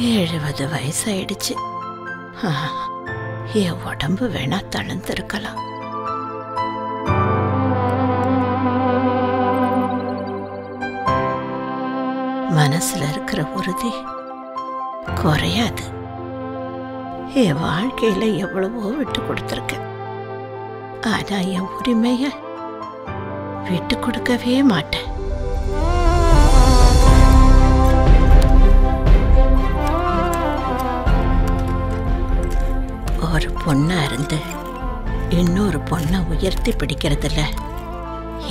70 வயசாயிடுச்சு. என் உடம்பு வேணா தளர்ந்திருக்கலாம். மனசுல இருக்கிற உறுதி குறையாது. என் வாழ்க்கையில எவ்வளவோ விட்டு கொடுத்துருக்கேன். ஆனா என் உரிமைய விட்டு கொடுக்கவே மாட்டேன். ஒரு பொண்ணா இருந்து இன்னொரு பொண்ணை உயர்த்தி பிடிக்கிறதுல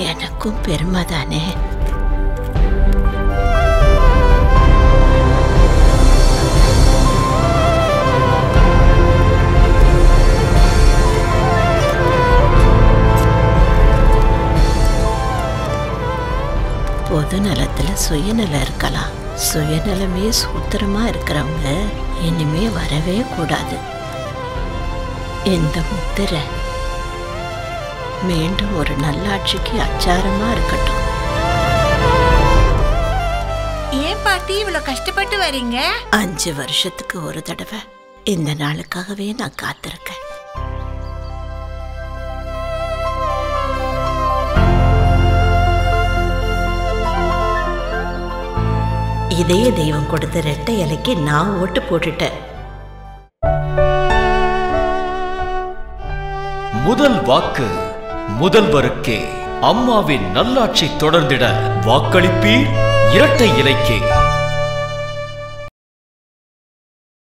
எனக்கும் பெருமை தானே. பொது நலத்துல சுயநலம் இருக்கலாம். சுயநலமே சூத்திரமா இருக்கிறவங்க இனிமே வரவே கூடாது. இந்த முத்திரை மீண்டும் ஒரு நல்லாட்சிக்கு அச்சாரமா இருக்கட்டும். ஏன் பாட்டி இவ்வளவு கஷ்டப்பட்டு வரீங்க? 5 வருஷத்துக்கு ஒரு தடவை இந்த நாளுக்காகவே நான் காத்திருக்கேன். இதே தெய்வம் கொடுத்த ரெட்டை இலைக்கு நான் ஓட்டு போட்டுட்டேன். முதல் வாக்கு முதல்வருக்கே. அம்மாவின் நல்லாட்சி தொடர்ந்திட வாக்களிப்பீர் இரட்டை இலைக்கே.